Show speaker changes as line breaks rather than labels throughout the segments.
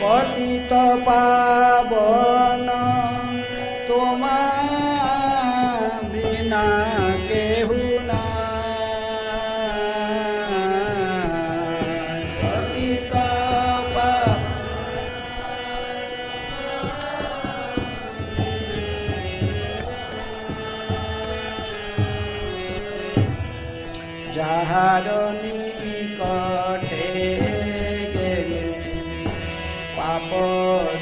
पतित पावन तोमा बिना केहू नाय। पतित जाहार निकटे गेले पाप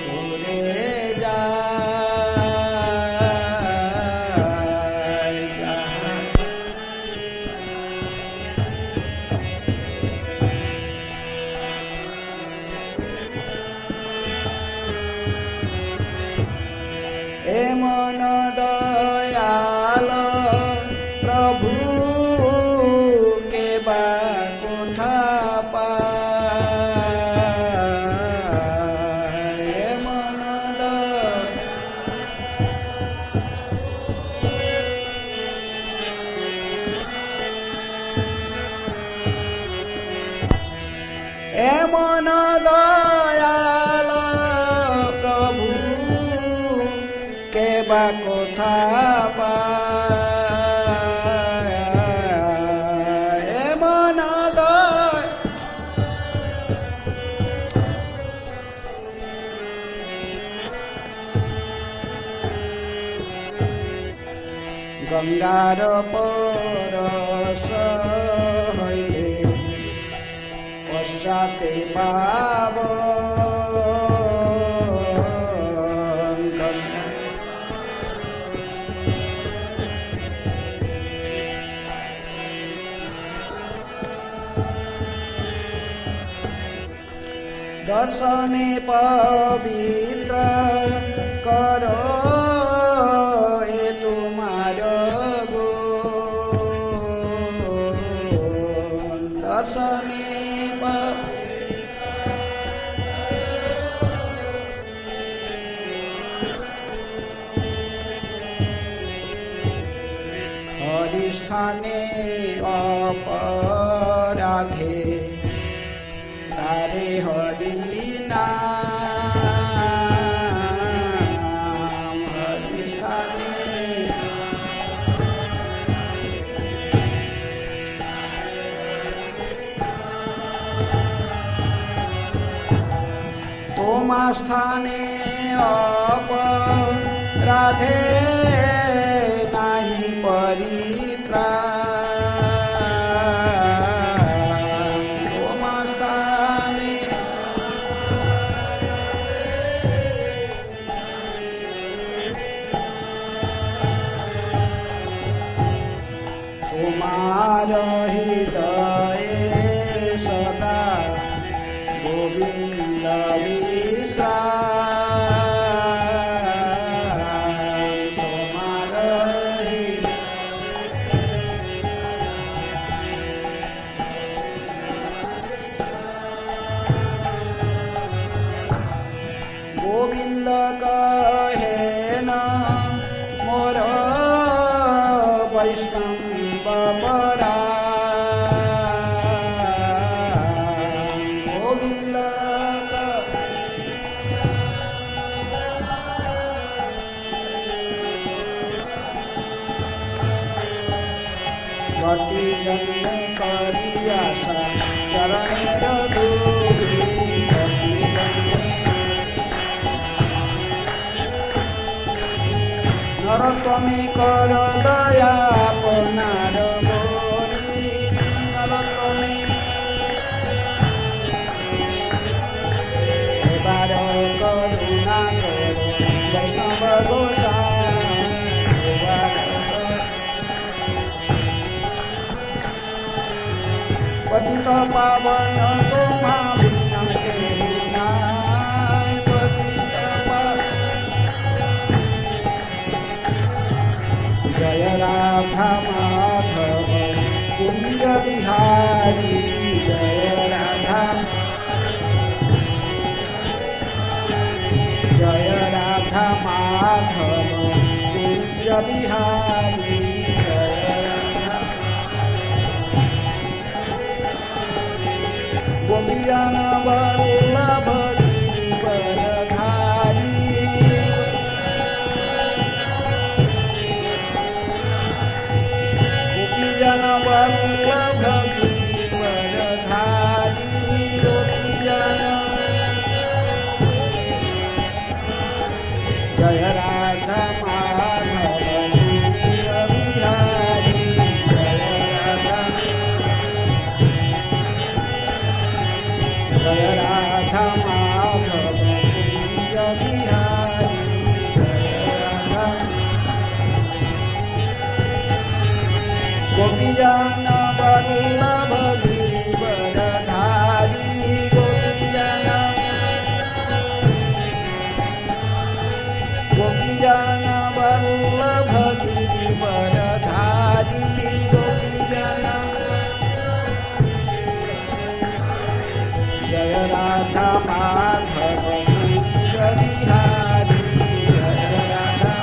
दूरे जाय। ए मन दयाल प्रभु के बा कोठा पाय। ए मन दयाल प्रभु के बा कोठा पाय। ए मन गंगार परस हइले पश्चाते पाव। दर्शने पवित्र करो ए तुम्हारो गुण। दर्शने हरिस्थाने अपराधे तारे हरि नाम। हरिस्थाने तोमा स्थाने अपराधे नाही परित्राण। तोमा स्थाने तुम्हार हृदय सदा गोविंद विश्राम। तुम्हार गोविंद कहे न मोर वैष्णव परायण। गोविंद गति जन्मे करी आशा चरणेर धूली। गति जन्मे नरोत्तमे कर दया अपनार बोली। नरोत्तमे एबार करुणा करो वैष्णव गोसाई। पतित पावन तोमा बिना केहू नाय। पतित पावन राधा माधव कुंज बिहारी जय राधा माधव कुंज बिहारी जय राधा गोपियान वल्लभ गिरिवरधारी गोपियान वल्लभ गिरिवरधारी गोपियान जय राधा माधव कुंज बिहारी जय राधा माधव कुंज बिहारी जय राधा गोपियान वल्लभ गिरिवरधारी गोपियान वल्लभ गिरिवरधारी गोपियान जय राधा माधव कुंज बिहारी जय राधा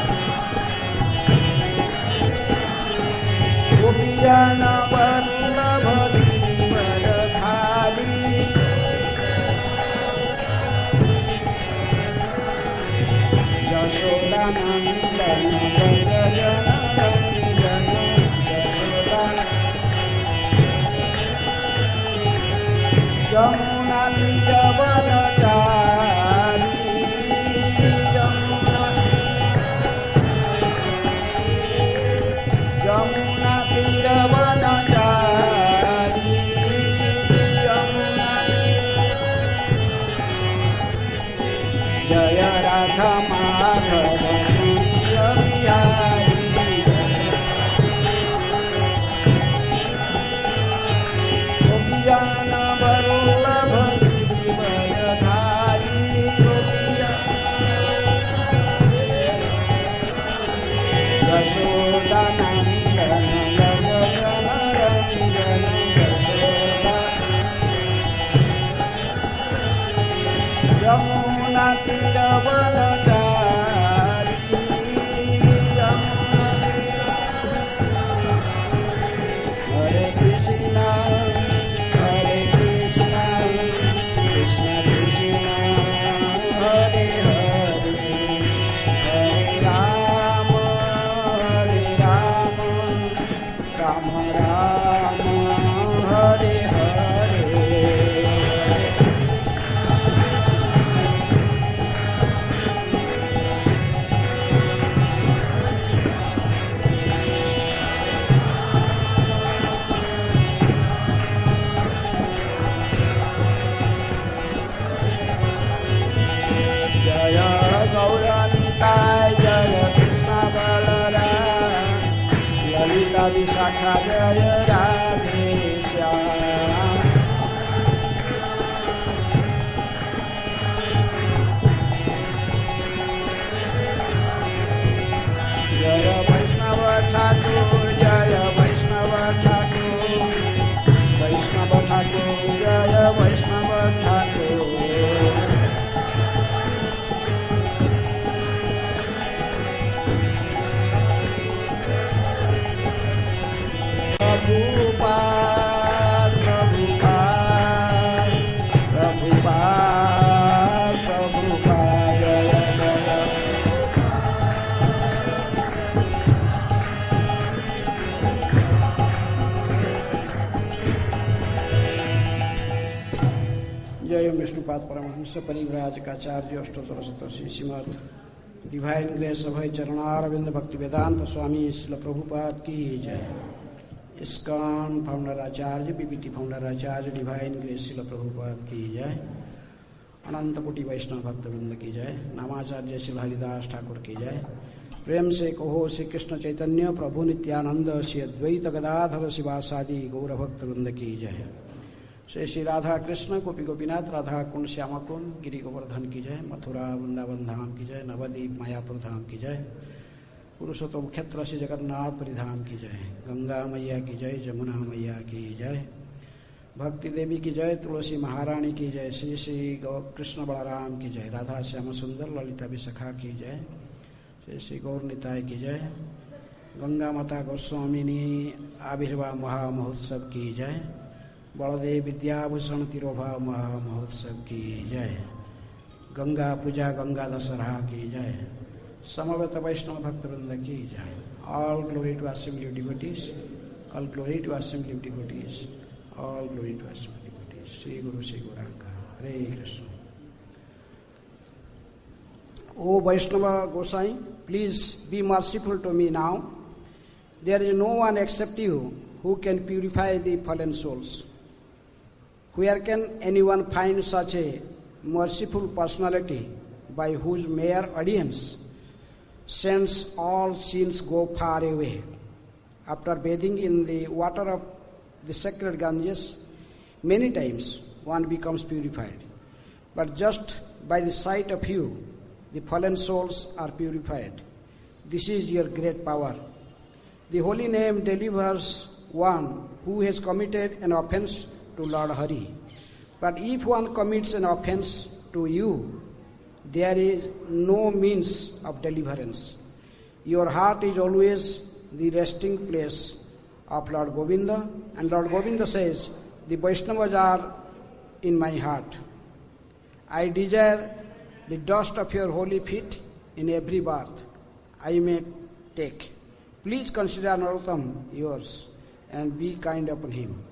गोपियान वल्लभ गिरिवरधारी यशोदानंदन व्रजजन रंजन यमुना तीरवनचारी यमुना तीरवनचारी यमुना जय राधा माधव कुंज बिहारी गोपियान वल्लभ गिरिवरधारी यशोदानंदन व्रजजन रंजन यमुना तीरवनचारी हरे कृष्णा कृष्ण कृष्ण हरे हरे हरे राम राम राम हरे हरे जय गौरनिताय जय कृष्ण बलराम ललिता विशाखा जय राधे श्याम जय वैष्णव ठाकुर जय वैष्णव ठाकुर वैष्णव ठाकुर जय वैष्णव ठाकुर प्रभुपाद प्रभुपाद प्रभुपाद प्रभुपाद जय जय विष्णुपाद परमहंस परिव्राजकाचार्य अष्टोत्तर शतशी श्रीमद डिवाइन ग्रेस अभय चरणारविंद भक्ति वेदांत स्वामी श्रील प्रभुपाद की जय। इस्कॉन फाउंडर आचार्य बीबीटी फाउंडर आचार्य डिवाइन ग्रेस श्रील प्रभुपाद की जय। अनंत कोटि वैष्णव भक्तवृंद की जय। नामाचार्य श्री हरिदास ठाकुर की जय। प्रेम से कहो श्री कृष्ण चैतन्य प्रभु नित्यानंद श्री अद्वैत गदाधर शिवासादि गौर भक्तवृंद की जय। श्री श्री राधा कृष्ण गोपी गोपीनाथ राधा कुंड श्यामा कुंड गिरी गोवर्धन की जय। मथुरा वृंदावन धाम की जय। नवद्वीप मायापुर धाम की जय। पुरुषोत्तम क्षेत्र श्री जगन्नाथ परिधाम की जय, गंगा मैया की जय, जमुना मैया की जय, भक्ति देवी की जय, तुलसी महारानी की जय, श्री श्री कृष्ण बलराम की जय, राधा श्याम सुंदर ललिता विशाखा की जय, श्री श्री गौर निताय की जय, गंगा माता गोस्वामिनी आविर्भाव महामहोत्सव की जय, बलदेव विद्याभूषण तिरोभाव महामहोत्सव की जय, गंगा पूजा गंगा दशहरा की जय, समवेत वैष्णव भक्त वृंद की जय. All glory to assembly of devotees, all glory to assembly of devotees, all glory to assembly of devotees. Sri Guru Sri Gauranga, Hare Krishna. O Vaishnava Gosai, please be merciful to me now. There is no one except you who can purify the fallen souls. Where can anyone find such a merciful personality by whose mere audience sends all sins go far away? After bathing in the water of the sacred Ganges, many times one becomes purified. But just by the sight of you, the fallen souls are purified. This is your great power. The holy name delivers one who has committed an offense to Lord Hari. But if one commits an offense to you, there is no means of deliverance. Your heart is always the resting place of Lord Govinda, and Lord Govinda says, the Vaishnavas are in my heart. I desire the dust of your holy feet in every bath I may take. Please consider Narottam yours and be kind upon him.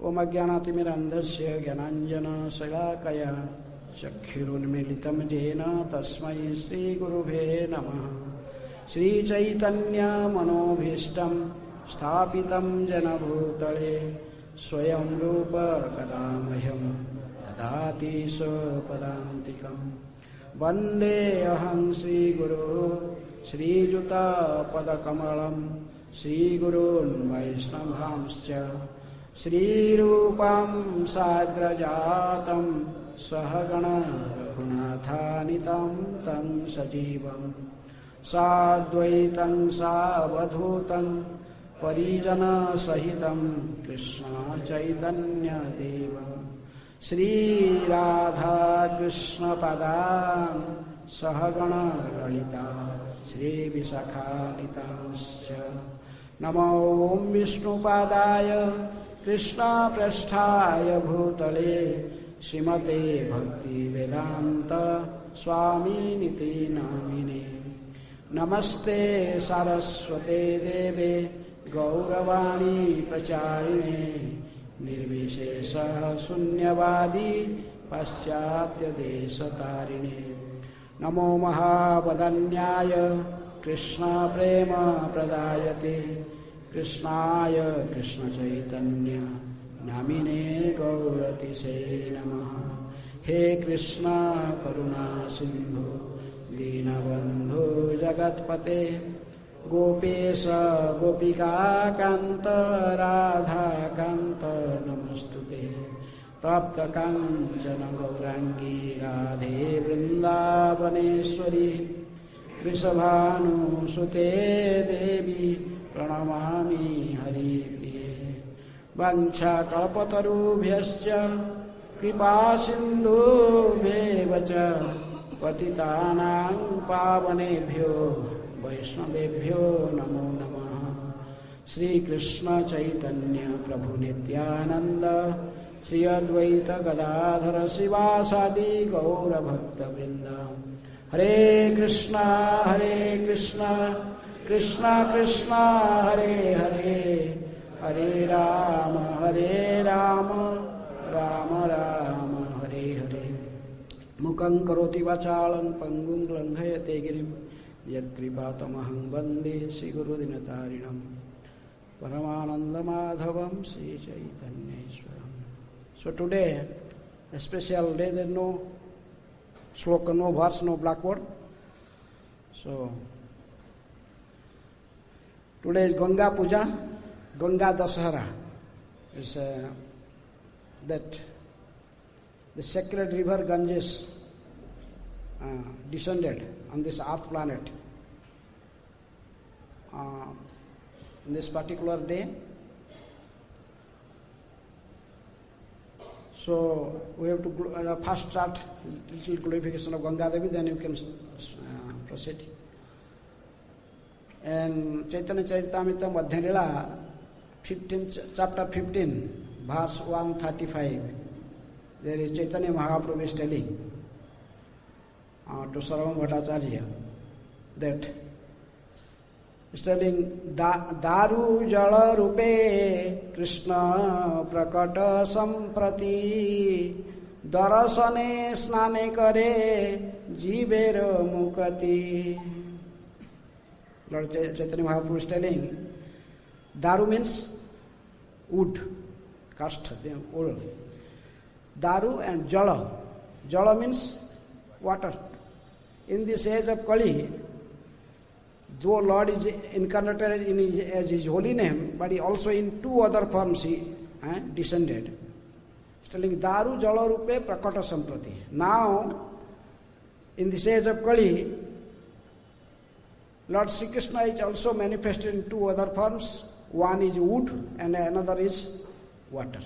Om Ajnanaatimirandhasya Jnananjana Salakaya Chakkhirunmilitam Jena Tasmai Sri Gurubhe Namaha. Sri Chaitanya Manobhishtam Sthapitam Jena Bhutale Swayam Rupa Kadamahyam Dadati Sopadantikam. Vande Aham Sri Guru Sri Juta Padakamalam Sri Gurun Vaishnavamscha Sri Rupam Sagrajatam Sahagana Raghunathanitam Tang Sajivam Sadvaitam Savadhutam Parijana Sahitam Krishna Chaitanya Devam Sri Radha Krishna Padam Sahagana Lalita Sri Visakhanitamscha. Namo Om Vishnu Padaya Krishna Prasthaya Bhutale Srimate Bhakti Vedanta Swami Niti Namine. Namaste Saraswate Deve Gauravani Pracharine Nirvishesha Sunyavadi Paschatya Desatarine. Namo Mahavadanyaya Krishna Prema Pradayate Krishnaya Krishna Chaitanya Namine Gauratise Namaha. He Krishna Karuna Sindhu Dinabandhu Jagatpate Gopesha Gopika Kanta Radha Kanta Namostute. Tapta Kanchana Gaurangi Radhe Vrindavaneshwari Vrishabhanu Sute Devi Pranamami Hari Priye. Vancha Kalpatarubhyascha Kripa Sindhu Bhevacha Patitanang Pavanebhyo Vaishnavebhyo Namo Namaha. Sri Krishna Chaitanya Prabhu Nityananda Sri Advaita Gadadhara Sivasadi Gaura Bhakta Vrinda. Hare Krishna Krishna Krishna Hare Hare Hare Rama Rama Rama Hare Hare. Mukhaṁ karoti vachalam pangum langhayate girim yadkripatamaham vande Sri Guru Dinatarinam Paramananda Madhavam Sri Chaitanya Ishwaram. So today, a special day, there is no sloka, no verse, no blackboard. So today is Ganga Puja, Ganga Dasahara. It's that the sacred river Ganges descended on this earth planet in this particular day. So we have to first start little glorification of Ganga Devi, then you can proceed. And Chaitanya Charitamrita Madhya Lila, chapter 15, verse 135. There is Chaitanya Mahaprabhu is telling to Sarvam Bhattacharya that is telling Daru Jala Rupe Krishna Prakata Samprati Darasane Snane Kare Jivera Mukati. Lord Chaitanya Mahaprabhu is telling Daru means wood, cast, wood. Daru and Jala. Jala means water. In this age of Kali, though Lord is incarnated as His holy name, but He also in two other forms He descended. He's telling Daru Jala Rupe Prakata Samprati. Now, in this age of Kali, Lord Sri Krishna is also manifested in two other forms. One is wood and another is water.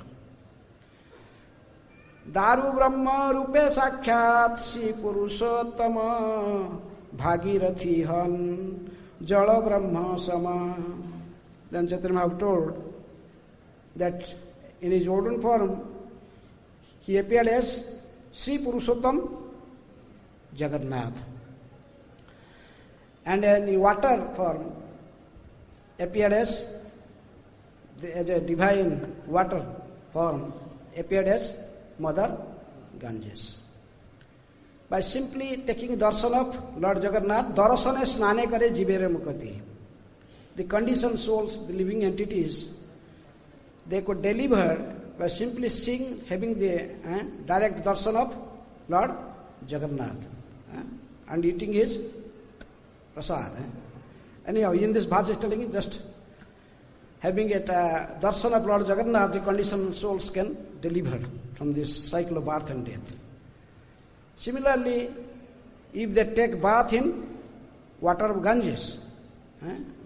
Daru Brahma Rupe Sakhyat Si Purushottama Bhagirathi Han Jala Brahma Sama. Then Chaitanya Mahaprabhu told that in his olden form he appeared as Sri Purushottam Jagannath. And in water form appeared as a divine water form appeared as Mother Ganges. By simply taking darshan of Lord Jagannath, darasane snane kare jivere mukati. The conditioned souls, the living entities, they could deliver by simply seeing, having the direct darshan of Lord Jagannath and eating his prasad. Anyhow, in this verse is telling just having a darshan of Lord Jagannath, the conditioned souls can deliver from this cycle of birth and death. Similarly, if they take bath in water of Ganges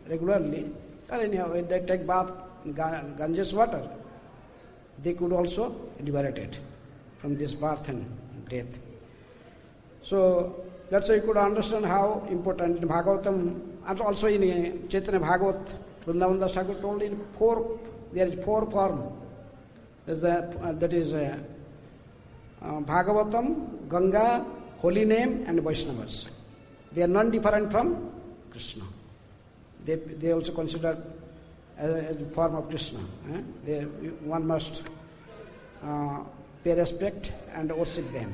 regularly, or anyhow, if they take bath in Ganges water, they could also liberate it from this birth and death. So that's how you could understand how important in Bhagavatam, and also in Chaitanya Bhagavat, Vrindavan Das Thakur told there is four forms. That is Bhagavatam, Ganga, Holy Name and Vaishnavas. They are non-different from Krishna. They also considered as a form of Krishna. One must pay respect and worship them.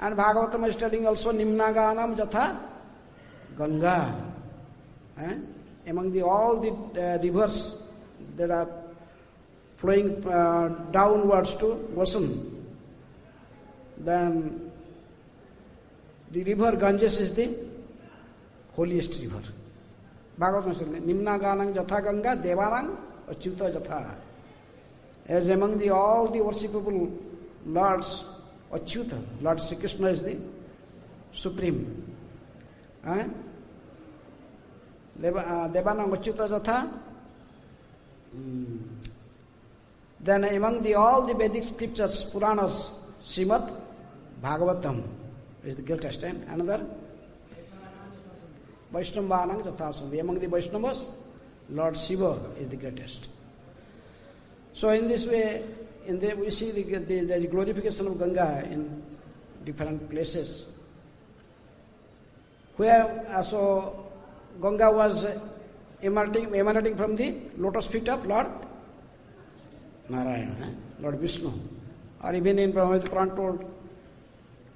And Bhagavatam is telling also Nimnaganam Jatha Ganga. Among all the rivers that are flowing downwards to ocean, then the river Ganges is the holiest river. Bhagavatam is telling Nimnaganam Jatha Ganga Devarang Achyuta Jatha. As among all the worshipable lords, Achyuta, Lord Sri Krishna is the supreme. Devanam Achyuta Jatha. Then among all the Vedic scriptures, Puranas, Srimad Bhagavatam is the greatest. And another Vaishnavanam Jathasam. Among the Vaishnavas, Lord Shiva is the greatest. So in this way, we see the glorification of Ganga in different places. Where also Ganga was emanating from the lotus feet of Lord Narayana, Lord Vishnu. Or even in Brahmavida Puran told,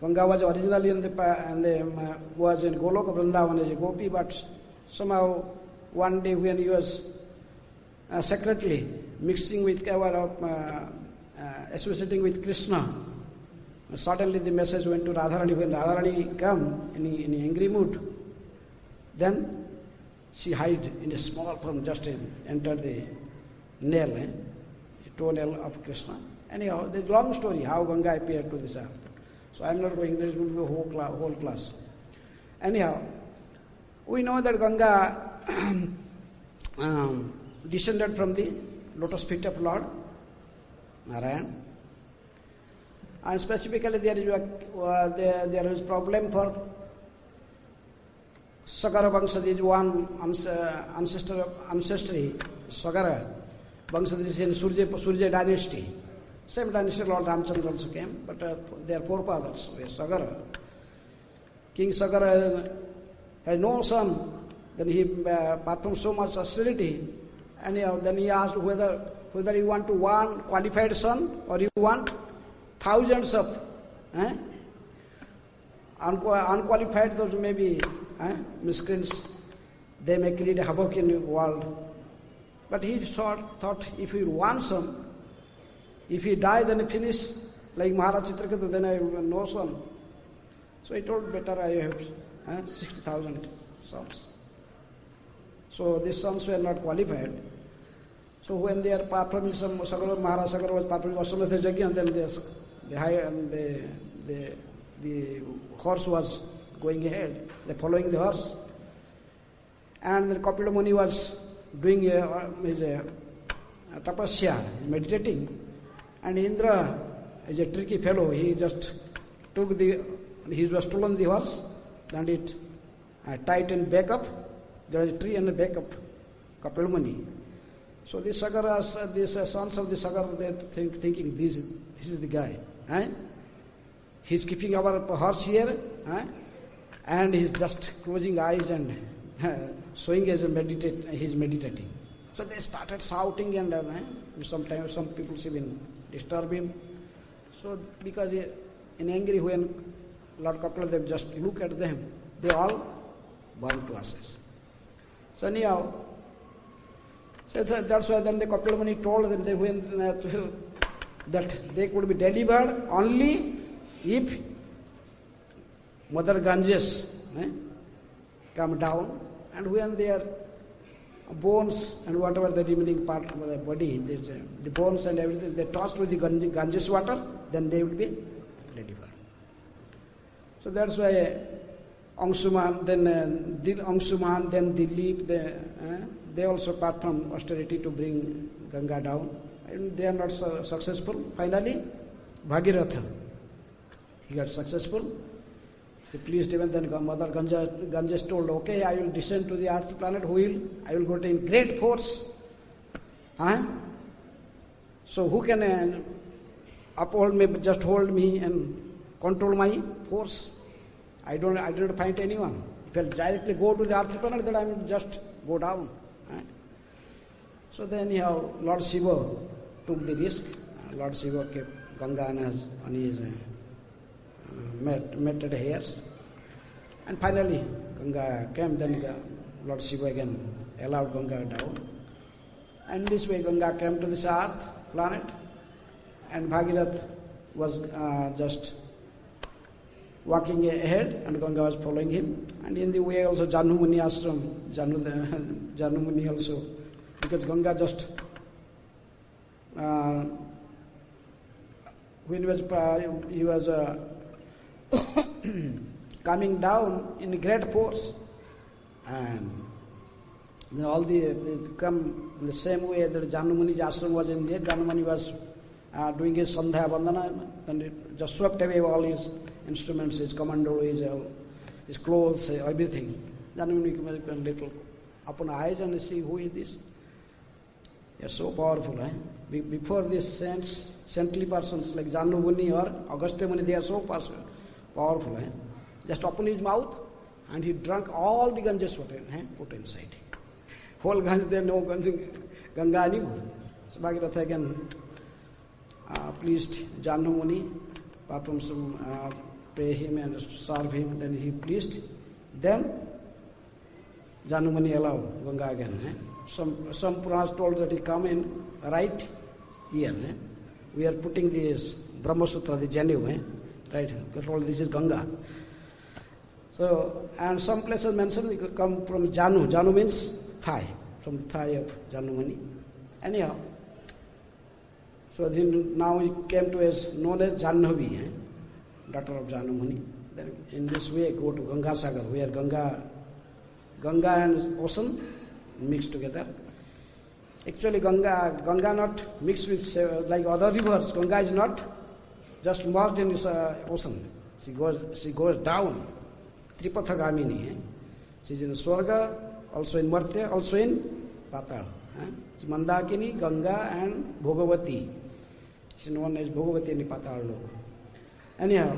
Ganga was originally was in Goloka Vrindavan as a gopi, but somehow one day when he was secretly mixing with associating with Krishna, suddenly the message went to Radharani. When Radharani came in angry mood, then she hid in a small form, just entered the nail, toe nail of Krishna. Anyhow, there's a long story how Ganga appeared to this earth. So I'm not going, there will be a whole class. Anyhow, We know that Ganga descended from the lotus feet of Lord Narayan. And specifically there is problem for Sagara Vangsha. There is one ancestry, Sagara Vangsha is in Surya dynasty. Same dynasty Lord Ramchandra also came, but their forefathers were Sagara. King Sagara had no son. Then he performed so much austerity, and then he asked whether you want to one qualified son or you want thousands of unqualified, those may be miscreants. They may create havoc in the world. But he thought if he one son, if he die, then he finish like Maharaj Chitraketu, then I have no son. So he told, better I have 60,000 sons. So these sons were not qualified. So when they are performing some, Maharaj Sagara was performing Aswametha Yajna, and then the horse was going ahead, they following the horse. And then Kapila Muni was doing his tapasya, meditating. And Indra is a tricky fellow. He just he was stolen the horse, and it tightened back up. There is a tree and a back up, Kapila Muni. So these Sagaras, these sons of the Sagara, they thinking this is the guy. He's keeping our horse here, and he's just closing eyes and showing as he's meditating. So they started shouting, and sometimes some people even disturb him. So because in angry, when Lord Kapila, they just look at them, they all burn to ashes. So anyhow, so that's why then the Kapila Muni told them that they could be delivered only if Mother Ganges come down, and when their bones and whatever the remaining part of the body, the bones and everything, they tossed with the Ganges water, then they will be delivered. So that's why Angsuman, then Dilip, they also perform austerity to bring Ganga down, and they are not successful. Finally, Bhagiratha, he got successful. He pleased even then Mother Ganges told, okay, I will descend to the earth planet, I will go to in great force. So who can uphold me, just hold me and control my force? I don't find anyone. If I directly go to the earth planet, then I will just go down. So then anyhow, Lord Shiva took the risk. Lord Shiva kept Ganga on his matted hairs. And finally, Ganga came, then Lord Shiva again allowed Ganga down. And this way Ganga came to this earth planet, and Bhagirath was just walking ahead, and Ganga was following him. And in the way also Janhu Muni ashram, Janhu Muni also, because Ganga just when he was coming down in great force, and all they come in the same way that Janhu Muni's ashram was in there. Janhu Muni was doing his Sandhya Vandana, and it just swept away all his instruments, his commando, his clothes, everything. Janhu Muni came a little open eyes and see, who is this? They are so powerful. Before these saintly persons like Janhu Muni or Agastya Muni, they are so powerful. Just open his mouth, and he drank all the Ganges water, put inside. Whole Ganges, there no Ganga anymore. So Bhagirath again pleased Janhu Muni, performed some pray him and serve him, then he pleased. Then Janhu Muni allowed Ganga again. Some Puranas told that he come in right here. We are putting this Brahma Sutra, the Janu, right? Told this is Ganga. So, and some places mentioned it come from Janu. Janu means thigh, from the thigh of Janhu Muni. Anyhow, so then now he came to as known as Janhavi, daughter of Janhu Muni. Then in this way go to Ganga Sagar, where Ganga Ganga and ocean mixed together. Actually, Ganga not mixed with like other rivers. Ganga is not just merged in this ocean. She goes down. Tripathagamini. She is in Swarga, also in Martya, also in Patal. She is Mandakini, Ganga and Bhogavati. She is known as Bhogavati in Patal. Anyhow,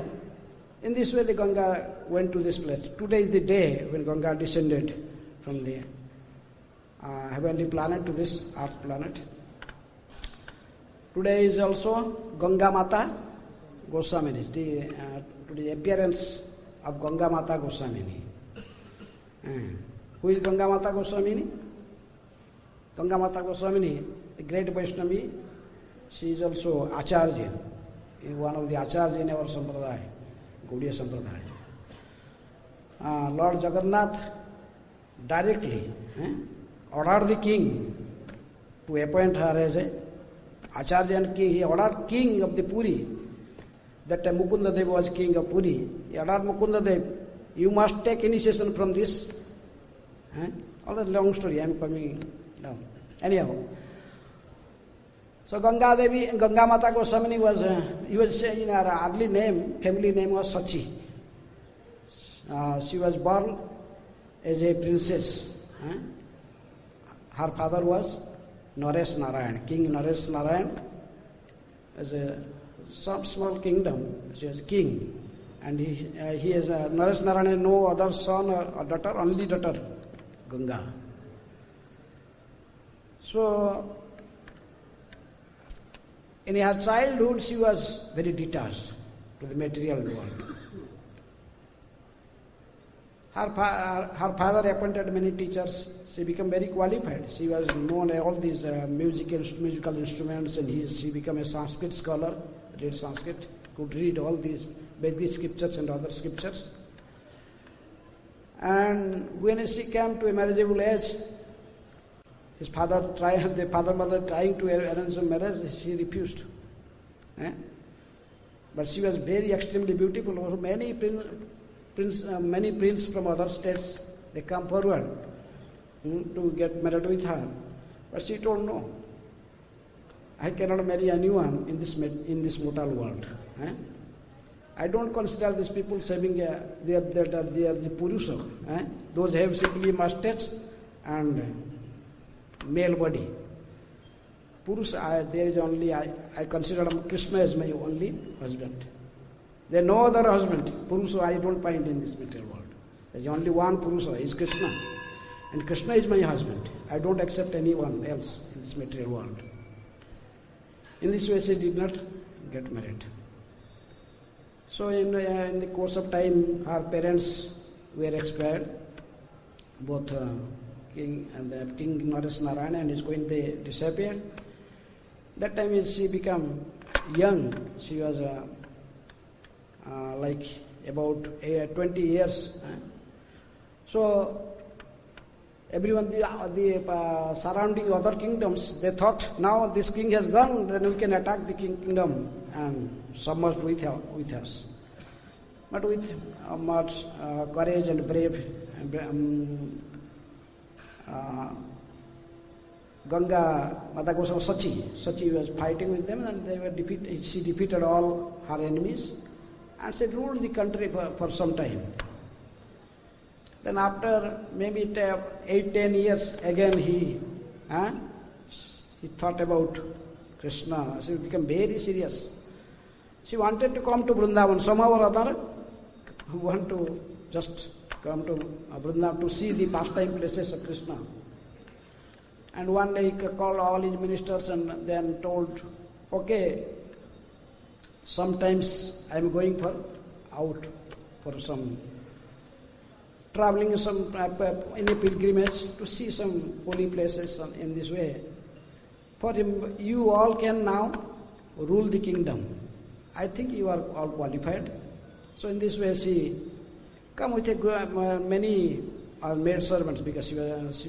in this way the Ganga went to this place. Today is the day when Ganga descended from the heavenly planet to this earth planet. Today is also Ganga Mata Goswamini. The appearance of Ganga Mata Goswamini. Who is Ganga Mata Goswamini? Ganga Mata Goswamini, a great Vaishnavi. She is also Acharya, one of the Acharya in our Sampradaya, Gaudiya Sampradaya. Lord Jagannath directly ordered the king to appoint her as a Acharya and king. He ordered king of the Puri. That time Mukunda Dev was king of Puri. He ordered Mukunda Dev, you must take initiation from this. All that long story, I am coming down. Anyhow, so Ganga Mata Goswamini was saying her early name, family name was Sachi. She was born as a princess. Her father was Naresh Narayan, King Naresh Narayan. As some small kingdom, she was king. And he has Naresh Narayan, no other son or daughter, only daughter, Ganga. So, in her childhood, she was very detached to the material world. Her father appointed many teachers. She became very qualified. She was known all these musical instruments, and she became a Sanskrit scholar, read Sanskrit, could read all these Vedic scriptures and other scriptures. And when she came to a marriageable age, the father-mother trying to arrange a marriage, she refused. But she was very extremely beautiful. Many princes from other states, they come forward to get married with her. But she told no. I cannot marry anyone in this mortal world. I don't consider these people saving they are the Purusha. Those have simply mustache and male body. Purusha, there is only, I consider Krishna as my only husband. There is no other husband. Purusha I don't find in this material world. There is only one Purusha, is Krishna. And Krishna is my husband. I don't accept anyone else in this material world. In this way she did not get married. So in the course of time, her parents were expired. Both King Naresh Narayan and his queen, they disappeared. That time she became young. She was like about 20 years. So everyone, the surrounding other kingdoms, they thought now this king has gone, then we can attack the kingdom and submerge with us. But with much courage and brave, Ganga Mata Goswami Sachi was fighting with them, and they were defeated. She defeated all her enemies, and she ruled the country for some time. Then after maybe 8-10 years, again he thought about Krishna. She became very serious. She wanted to come to Vrindavan somehow or other. Who want to just come to Vrindavan to see the pastime places of Krishna. And one day he called all his ministers and then told, okay, sometimes I am going out for some traveling in a pilgrimage to see some holy places in this way. For him, you all can now rule the kingdom. I think you are all qualified. So in this way she come with many maid servants, because she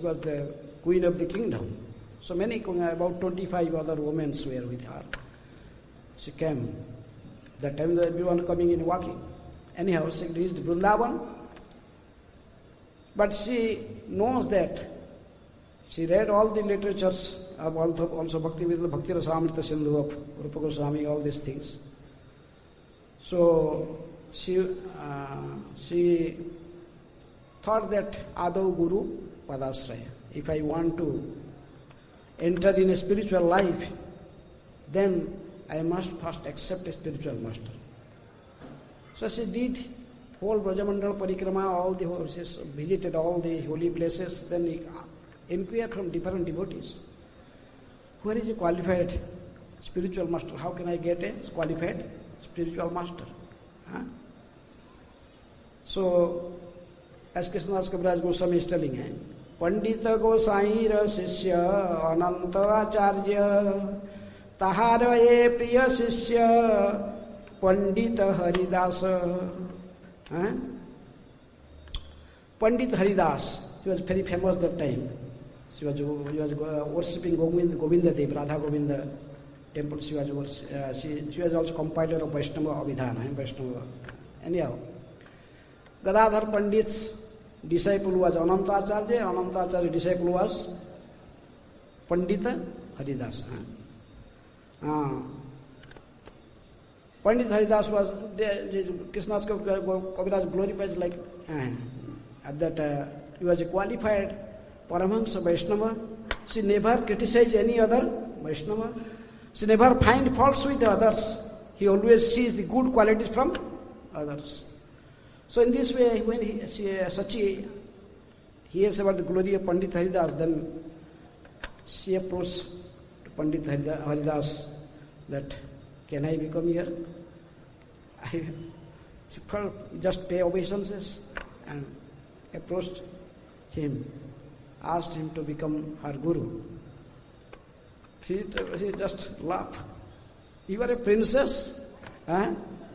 was the queen of the kingdom. So many, about 25 other women were with her. She came. That time everyone coming in walking. Anyhow, she reached Vrindavan. But she knows that. She read all the literatures of also Bhakti Rasamrita Sindhu of Rupa Goswami, all these things. So she thought that Adau Guru Padasraya. If I want to enter in a spiritual life, then I must first accept a spiritual master. So she did whole Brajamandal Parikrama, all the horses, visited all the holy places, then he inquired from different devotees. Where is a qualified spiritual master? How can I get a qualified spiritual master? Huh? So, as Krishnadas Kaviraj Goswami is telling him, Pandita Gosaira Sishya Ananta Acharya Tahara E Priya Sishya Pandita Haridasa. Pandit Haridas, he was very famous that time. He was worshipping Govinda Dev, Radha Govinda temple. She was also compiler of Vaishnava Abhidhana. Vaishnava. Anyhow, Gadadhar Pandit's disciple was Anantacharya. Anantacharya's disciple was Pandita Haridas. Pandit Haridas was Krishna's Kaviraj glorifies like that he was a qualified Paramahansa Vaishnava. She never criticized any other Vaishnava. She never find faults with the others. He always sees the good qualities from others. So in this way, when Sachi hears about the glory of Pandit Haridas, then she approached Pandit Haridas that, can I become here? She just pay obeisances and approached him, asked him to become her guru. She just laughed. You are a princess,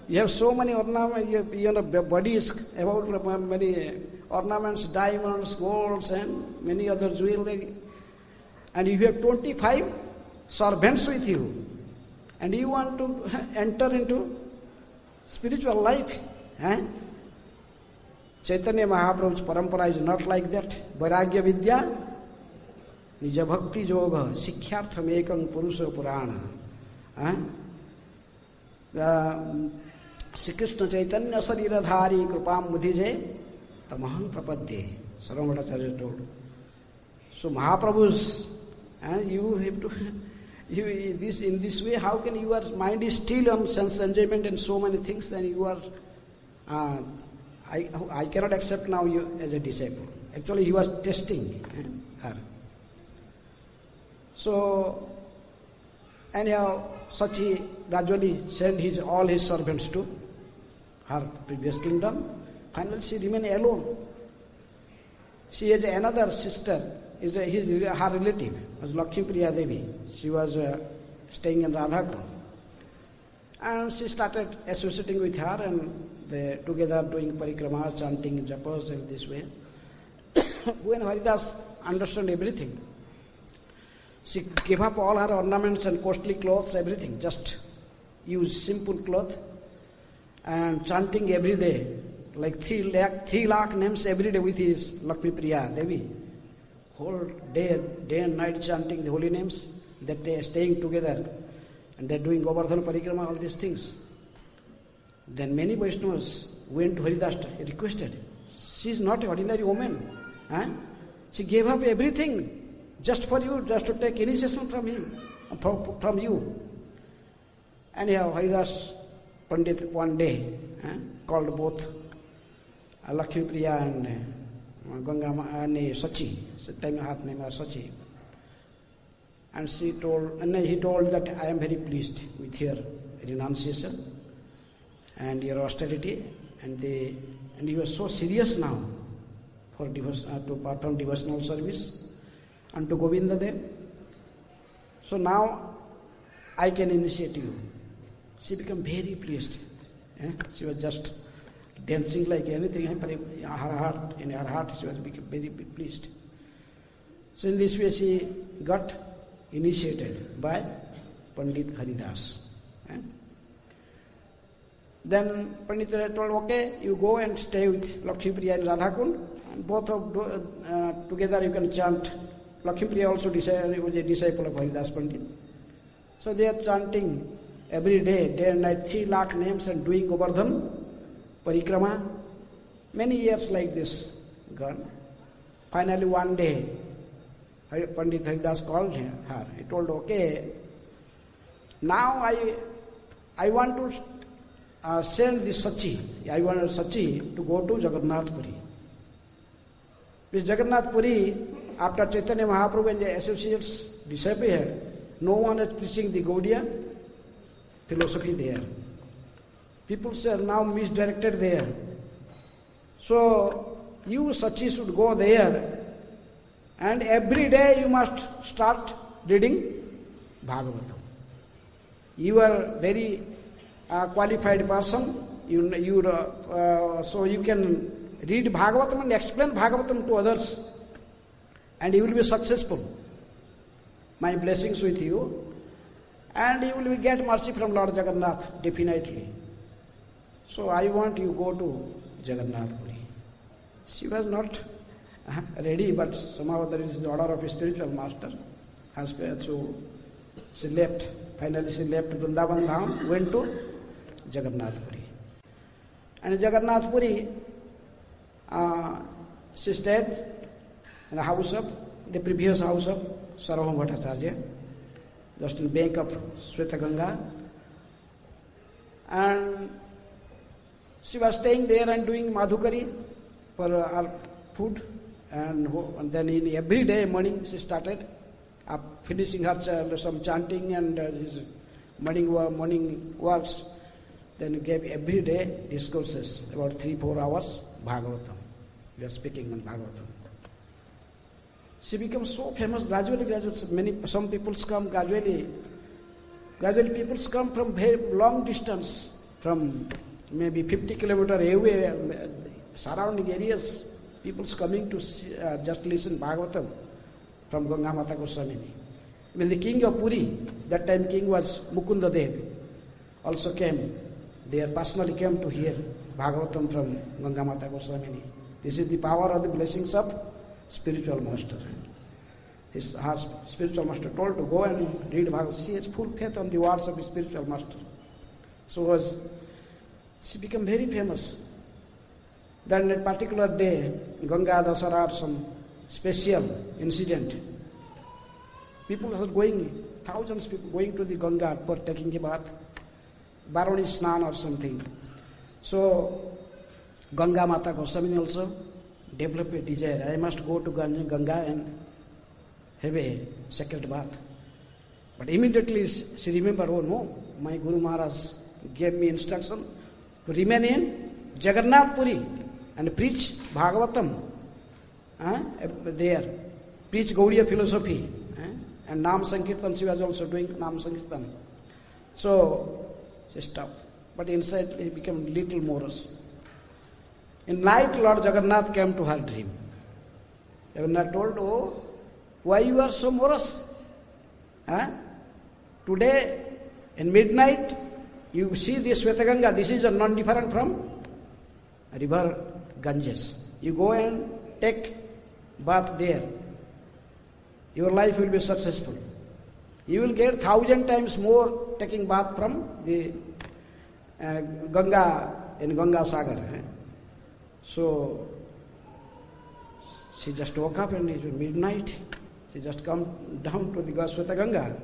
you have so many ornaments, your body is about many ornaments, diamonds, golds and many other jewelry, and you have 25 servants with you, and you want to enter into spiritual life. Chaitanya Mahaprabhu's parampara is not like that. Vairagya Vidya Nija Bhakti Yoga Sikhyartham Ekam Purusha Purana. Sri Krishna Chaitanya Sariradhari Krupam Mudhije Tamaham Prapadye. Saramvatacharya told. So Mahaprabhu's, you have to in this way, how can your mind is still on sense enjoyment and so many things, then you are I cannot accept now you as a disciple. Actually he was testing her. So anyhow, Sachi gradually sent all his servants to her previous kingdom. Finally she remained alone. She has another sister, her relative, was Lakshmi Priya Devi. She was staying in Radhakram. And she started associating with her, and they together doing parikrama, chanting, japas in this way. When Haridas understood everything, she gave up all her ornaments and costly clothes, everything, just use simple cloth and chanting every day, like 3 lakh names every day with his Lakshmi Priya Devi. Whole day and night chanting the holy names, that they are staying together and they are doing Govardhana Parikrama, all these things. Then many Vaishnavas went to Haridas, requested. She is not an ordinary woman. She gave up everything just for you, just to take initiation from him, from you. Anyhow, Haridas Pandit one day called both Lakshmi Priya and Ganga and Sachi. At the time her name was Sachi. And he told that I am very pleased with your renunciation and your austerity, and he was so serious now for to perform devotional service unto Govinda Dev. So now I can initiate you. She became very pleased. She was just dancing like anything. In her heart, she was very pleased. So in this way, she got initiated by Pandit Haridas. Then Pandita told, okay, you go and stay with Lakshmi Priya and Radhakund, and both of together you can chant. Lakshmi Priya also was a disciple of Haridas Pandit. So they are chanting every day and night, 3 lakh names and doing Govardhan, Parikrama. Many years like this gone. Finally one day, Pandit Haridas called her. He told, okay, now I want to send this Sachi. I want Sachi to go to Jagannath Puri. With Jagannath Puri, after Chaitanya Mahaprabhu and the associates disappeared, no one is preaching the Gaudiya philosophy there. People are now misdirected there. So, you Sachi should go there, and every day you must start reading Bhagavatam. You are very qualified person, so you can read Bhagavatam and explain Bhagavatam to others, and you will be successful. My blessings with you, and you will get mercy from Lord Jagannath, definitely. So I want you go to Jagannath Puri. She was not ready, but somehow there is the order of a spiritual master. So she left. Finally she left Vrindavan Dham, went to Jagannath Puri. And in Jagannath Puri, she stayed in the house of, the previous house of Sarvabhauma Bhattacharya, just in the bank of Sweta Ganga. And she was staying there and doing madhukari for her food. And then in every day morning she started finishing her some chanting and his morning works. Then gave every day discourses, about 3-4 hours, Bhagavatam. We are speaking on Bhagavatam. She became so famous gradually. Some people come gradually people come from very long distance, from maybe 50 kilometers away, surrounding areas, people coming to just listen Bhagavatam from Ganga Mata Goswami. When the king of Puri, that time king was Mukunda Dev, also came. They personally came to hear Bhagavatam from Ganga Mata Goswami. This is the power of the blessings of spiritual master. Her spiritual master told to go and read Bhagavatam. She has full faith on the words of the spiritual master. So she became very famous. Then a particular day, Ganga Dasara, some special incident. People are going, thousands of people going to the Ganga for taking a bath, Baroni Snan or something. So Ganga Mata Goswami also developed a desire. I must go to Ganga and have a sacred bath. But immediately she remembered, oh no, my Guru Maharaj gave me instruction to remain in Jagannath Puri and preach Bhagavatam there, preach Gaudiya philosophy, and Nam Sankirtan. She was also doing Nam Sankirtan. So she stopped, but inside it became little morose. In night, Lord Jagannath came to her dream. Jagannath told, oh, why you are so morose? Today, in midnight, you see this Svetaganga. This is non-different from river Ganges. You go and take bath there. Your life will be successful. You will get 1,000 times more taking bath from the Ganga in Ganga Sagar. So she just woke up and it was midnight. She just come down to the Sweta Ganga.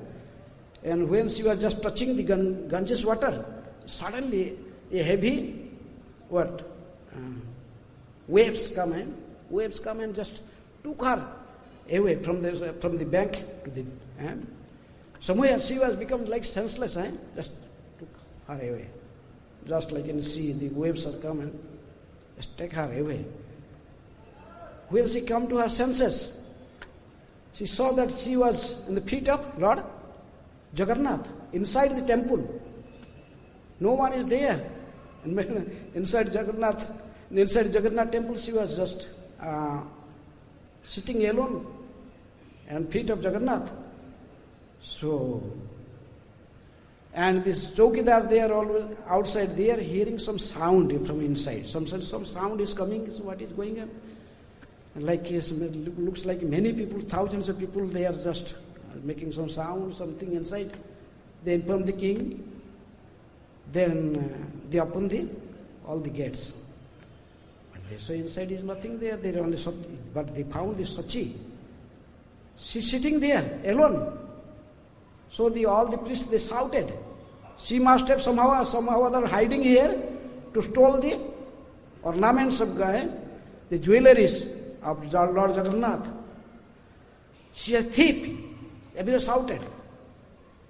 And when she was just touching the Ganges water, suddenly a heavy waves come and just took her away from the bank to the somewhere she was become like senseless, just took her away. Just like in the sea, the waves are come and just take her away. When she come to her senses, she saw that she was in the feet of Lord Jagannath, inside the temple. No one is there. And inside Jagannath temple, she was just sitting alone and feet of Jagannath. So And this chowkidar, they are always outside, they are hearing some sound from inside. Some sound is coming, so what is going on? Like, it looks like many people, thousands of people, they are just making some sound, something inside. They inform the king. Then they open all the gates. But they say inside is nothing there. There only but they found the Sachi. She's sitting there alone. So all the priests, they shouted. She must have somehow or other hiding here to steal the ornaments of the jewelries of Lord Jagannath. She is a thief. Everyone shouted.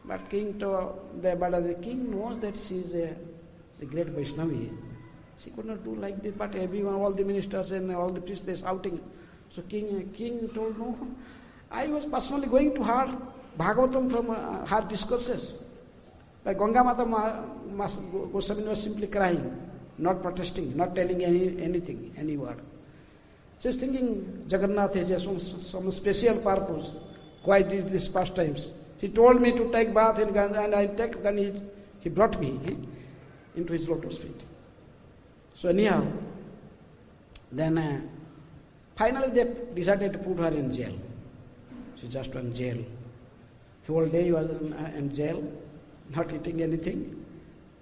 But the king knows that she is a great Vaishnavi. She could not do like this, but everyone, all the ministers and all the priests, they shouting. So king told, no, I was personally going to her Bhagavatam from her discourses. Like Ganga Mata Goswami was simply crying, not protesting, not telling anything, any word. She is thinking Jagannath has some special purpose. Why did these pastimes? He told me to take bath in Ganga, and I take. Then he brought me into his lotus feet. So anyhow, then finally they decided to put her in jail. She just went in jail. The whole day he was in jail, not eating anything.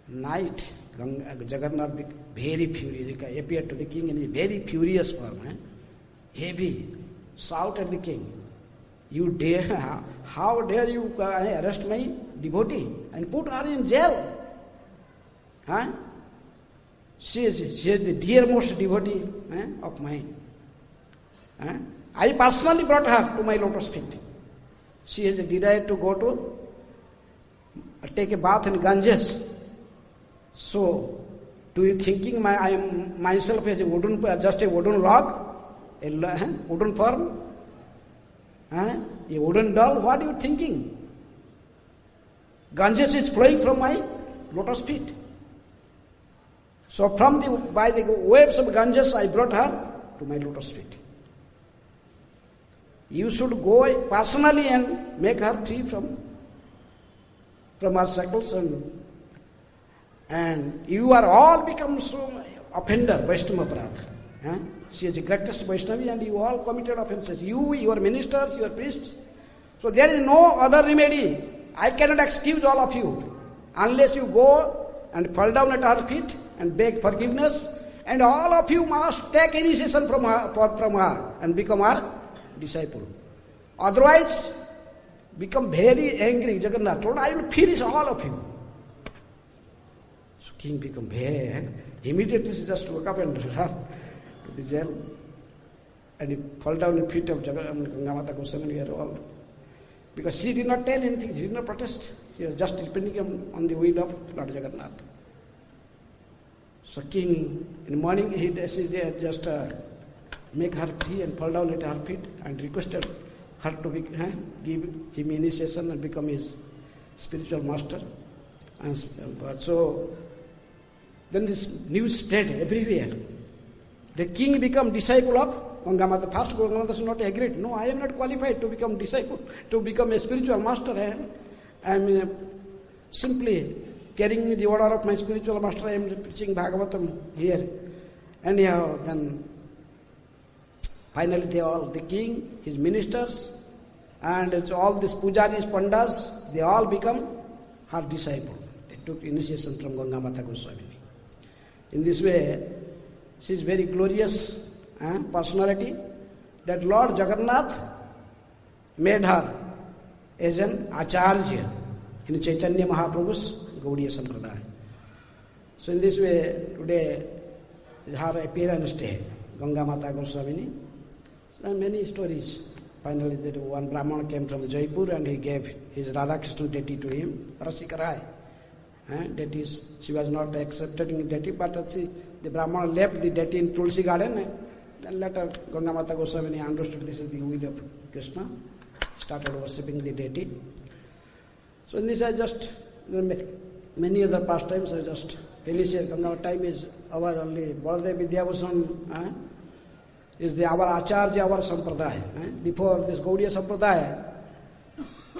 Night, Jagannath became very furious. He appeared to the king in a very furious form. Heavy, shout at the king. You dare, how dare you arrest my devotee and put her in jail? She is the dearmost devotee of mine. I personally brought her to my lotus feet. She has a desire to go to take a bath in Ganges. So, do you thinking I am myself as just a wooden log, a wooden form? A wooden doll? What are you thinking? Ganges is flowing from my lotus feet. So by the waves of Ganges, I brought her to my lotus feet. You should go personally and make her free from her shackles, and you are all become so offender, Vaishnava Aparadha. She is the greatest Vaishnavi, and you all committed offenses. You, your ministers, your priests. So there is no other remedy. I cannot excuse all of you unless you go and fall down at her feet and beg forgiveness, and all of you must take initiation from her and become her disciple. Otherwise, become very angry. Jagannath told, I will finish all of you. So king become very, immediately she just woke up and ran to the jail, and he fell down the feet of Ganga Mata Goswami and all. Because she did not tell anything, she did not protest. She was just depending on the will of Lord Jagannath. So king, in the morning, he just make her free and fall down at her feet and requested her to give him initiation and become his spiritual master. And so then this news spread everywhere. The king became disciple of Ganga Mata. First Ganga Mata should not agree. No, I am not qualified to become disciple, to become a spiritual master. I am simply carrying the order of my spiritual master. I am preaching Bhagavatam here. Anyhow, then finally the king, his ministers, and all these pujaris, pandas, they all become her disciple. They took initiation from Ganga Mata Goswami. In this way, she is very glorious personality that Lord Jagannath made her as an acharya in Chaitanya Mahaprabhu's Gaudiya Sampradaya. So in this way, today is her appearance day, Ganga Mata Goswamini. So many stories. Finally, that one Brahmana came from Jaipur and he gave his Radha Krishna deity to him, Rasikarai. Deities, she was not accepting deity, but the Brahmana left the deity in Tulsi garden, and later Ganga Mata Goswamini understood this is the will of Krishna, started worshipping the deity. So in this I just, many other pastimes I just finish here. Ganga time is our only, Baladeva Vidyabhushan is our Acharya, our Sampradaya. Before this Gaudiya Sampradaya,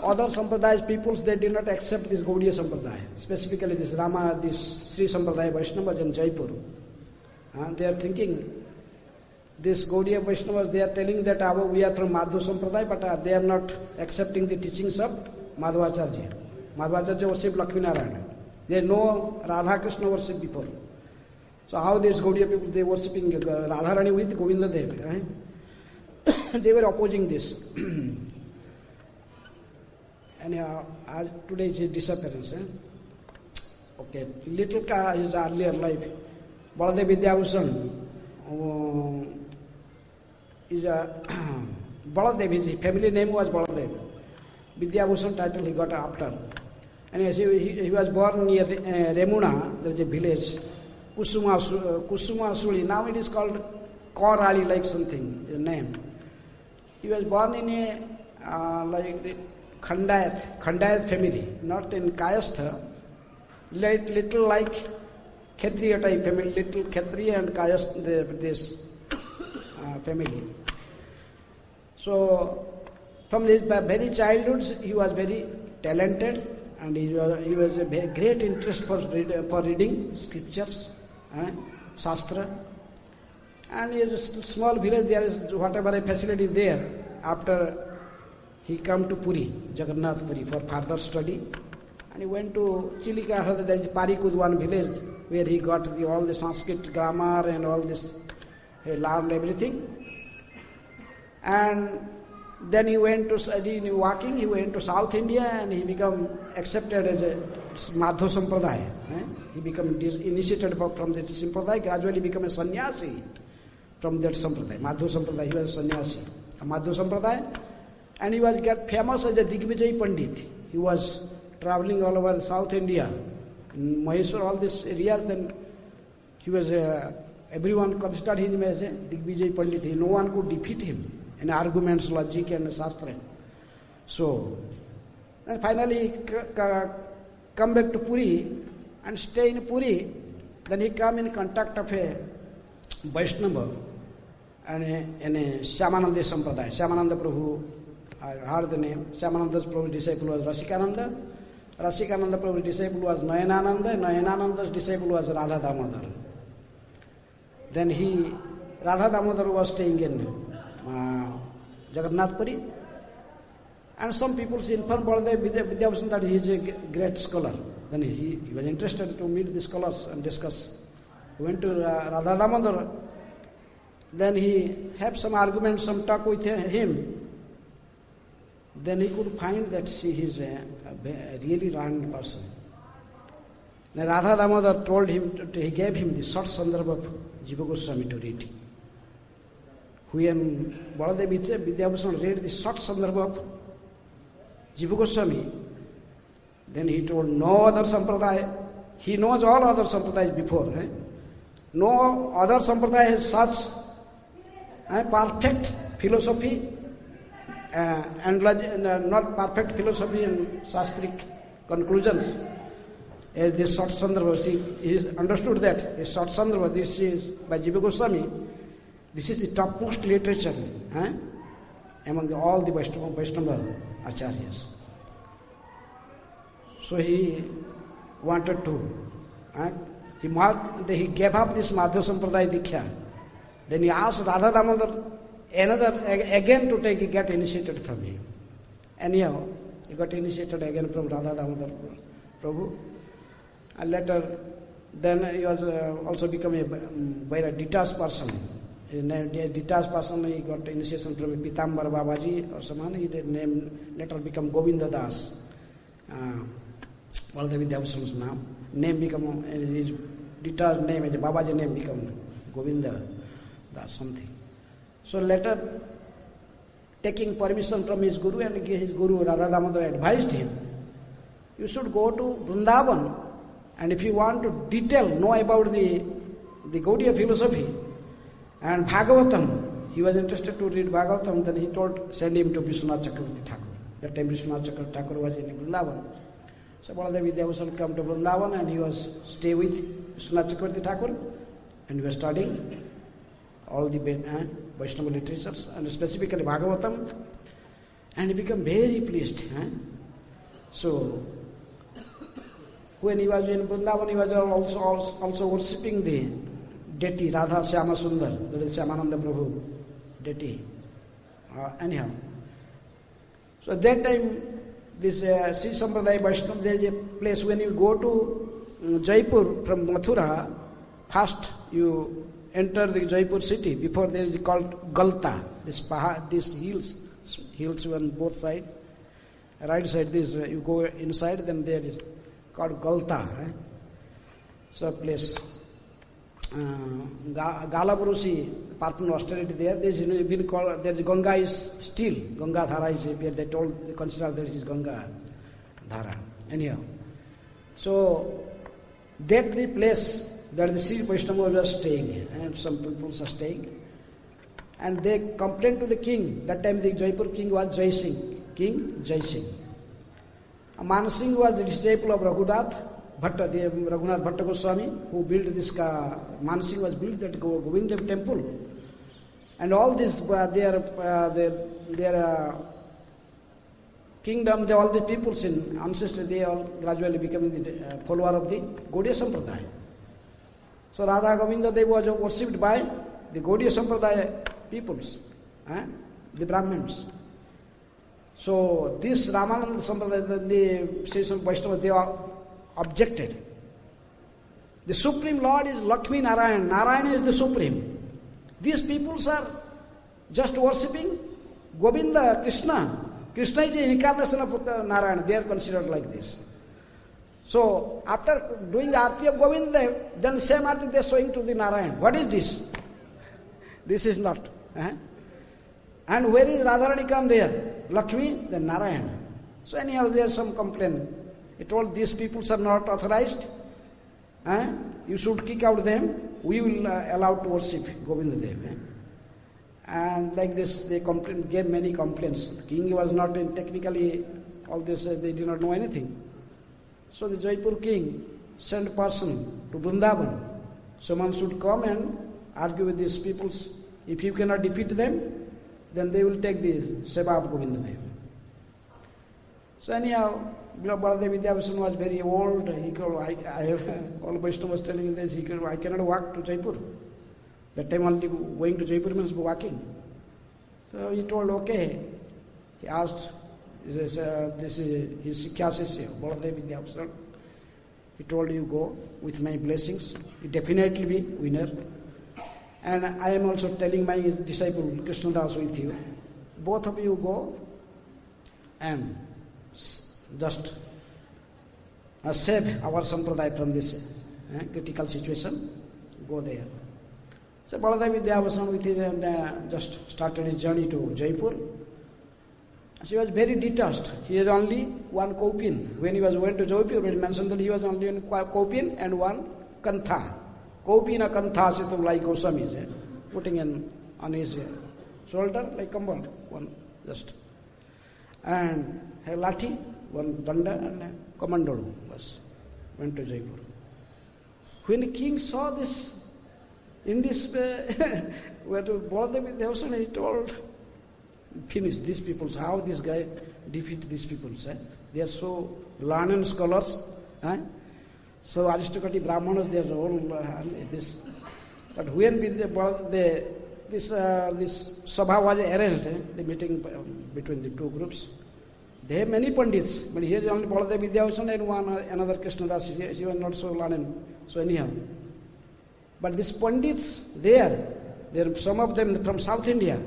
other Sampradayas peoples, they did not accept this Gaudiya Sampradaya, specifically this Rama, this Sri Sampradaya Vaishnavas in Jaipur. They are thinking, this Gaudiya Vaishnavas, they are telling that we are from Madhva Sampradaya, but they are not accepting the teachings of Madhvacharya. Madhvacharya worship Lakshmi Narayana. They know Radha Krishna worship before. So how these Gaudiya people, they worshipping Radharani with Govinda Dev. They were opposing this. Anyhow, today is his disappearance. Okay, little his earlier life. Baladeva Vidyabhushan is a Baladev, his family name was Baladev. Vidyabhushan title he got after. And he was born near Remuna, there is a village, Kusuma Suli. Now it is called Korali, like something, the name. He was born in a like Khandayat family, not in Kayastha, little like Kshatriya type family, little Kshatriya and Kayastha, this family. So, from his very childhood, he was very talented, and he was a great interest for reading scriptures, Shastra. And in a small village, there is whatever a facility there. After he come to Puri, Jagannath Puri, for further study. And he went to Chilika, there is Parikud, one village, where he got all the Sanskrit grammar and all this, he learned everything. And then he went to study in walking, he went to South India and he became accepted as a Madhva Sampradaya. He became initiated from that Sampradaya, gradually became a sannyasi from that Sampradaya. Madhva Sampradaya, he was a sannyasi. A Madhva Sampradaya. And he was got famous as a Digvijay Pandit. He was traveling all over South India, in Mysore, all these areas. Then he was, everyone considered him as a Digvijay Pandit. No one could defeat him in arguments, logic and Shastra. So, and finally he come back to Puri and stay in Puri. Then he come in contact of a Vaishnava and a Shyamananda Sampradaya. Shyamananda Prabhu, I heard the name. Shyamananda Prabhu's disciple was Rasikananda. Rasikananda Prabhu's disciple was Nayanananda. Nayanananda's disciple was Radha Damodar. Then Radha Damodar was staying in Jagannath Puri. And some people informed Baladeva Vidyabhushan that he is a great scholar. Then he was interested to meet the scholars and discuss. He went to Radha Damodar. Then he had some arguments, some talk with him. Then he could find that she is a really learned person. Then Radha Damodar told him, he gave him the short sandarbha of Jiva Goswami to read. When Baladeva Vidyabhushan read the short sandarbha of Jiva Goswami, then he told no other sampradaya. He knows all other sampradayas before. No other sampradaya has such perfect philosophy and not perfect philosophy and shastric conclusions as this short sandarbha. He understood that a short sandarbha, this is by Jiva Goswami, this is the topmost literature among all the Vaishnava acharyas. So he wanted to, he gave up this Madhva Sampradaya Diksha. Then he asked Radha Damodar again to get initiated from him. Anyhow, he got initiated again from Radha Damodar Prabhu. And later, then he was also become a very detached person. A detached person, he got initiation from Pitambar Babaji or someone. He later become Govinda Das. Baladeva Vidyabhushan's name become, his detached name, the Babaji name become Govinda Das something. So later, taking permission from his Guru, and his Guru Radha Damodar advised him, you should go to Vrindavan, and if you want to know about the Gaudiya philosophy and Bhagavatam, he was interested to read Bhagavatam, then he told, send him to Vishwanath Chakravarti Thakur. That time Vishwanath Chakravarti Thakur was in Vrindavan. So Baladeva Vidyabhushan come to Vrindavan and he was stay with Vishwanath Chakravarti Thakur, and he was studying all the Vaishnava literatures and specifically Bhagavatam, and he became very pleased. So, when he was in Vrindavan, he was also worshipping the deity Radha Syama Sundar, that is Shyamananda Prabhu deity. Anyhow, so at that time, this Sri Sampradaya Vaishnava, there is a place when you go to Jaipur from Mathura, first you enter the Jaipur city. Before there is called Galta, these hills on both sides. Right side, this you go inside, then there is called Galta. So place. Galapurushi, Parthan austerity there. There is been called. There is Ganga is still Ganga Dhara is here. They consider there is Ganga Dhara. Anyhow, so that the place that the Sri Vaishnava was staying, and some people are staying, and they complained to the king. That time the Jaipur king was Jai Singh, King Jai Singh. Man Singh was the disciple of Raghunath Bhatta, the Raghunath Bhatta Goswami, who built this. Man Singh was built that Govinda temple, and all this their kingdom, all the peoples in ancestors, they all gradually becoming the follower of the Gaudiya Sampradaya. So Radha Govinda, they was worshipped by the Gaudiya Sampradaya peoples, the Brahmins. So this Ramananda Sampradaya, the Sri Vaishnava, they are objected. The Supreme Lord is Lakshmi Narayan. Narayan is the Supreme. These peoples are just worshipping Govinda, Krishna. Krishna is the incarnation of Narayan. They are considered like this. So after doing the Arti of Govinda, then same Arti they are showing to the Narayan. What is this? This is not. And where is Radharani come there? Lakshmi, then Narayan. So anyhow, there is some complaint. He told these peoples are not authorized. You should kick out them. We will allow to worship Govinda Dev. And like this, they gave many complaints. The king was not in technically all this. They did not know anything. So the Jaipur king sent a person to Vrindavan. Someone should come and argue with these peoples. If you cannot defeat them, then they will take the seva of Govinda Dev. So anyhow, Baladeva Vidyabhushan was very old. He could, all Vaishnava was telling him this. I cannot walk to Jaipur. That time only going to Jaipur means walking. So he told, okay. He asked, this is his Sikha Sisya, Baladeva Vidyabhushan. He told, you go with my blessings. You definitely be winner. And I am also telling my disciple Krishnadas with you. Both of you go and just save our sampradaya from this critical situation. Go there. So Baladeva Vidyabhushan with his just started his journey to Jaipur. She was very detached. He has only one kaupin. When he was going to Jaipur, it mentioned that he was only one kaupin and one kantha. Kaupina kantha situm like Goswami is putting on his shoulder like kambal, one just. And a lathi, one danda and a commandodu went to Jaipur. When the king saw this, in this where to Baladeva Vidyabhushan, he told, finish these people. How this guy defeat these people? They are so learned scholars. So aristocratic Brahmanas, they are all this. But when this Sabha was arranged, the meeting between the two groups, they have many pandits, but here is only Baladeva Vidyabhushan and another Krishnadas. She was not so learned. So anyhow, but these pandits there are some of them from South India,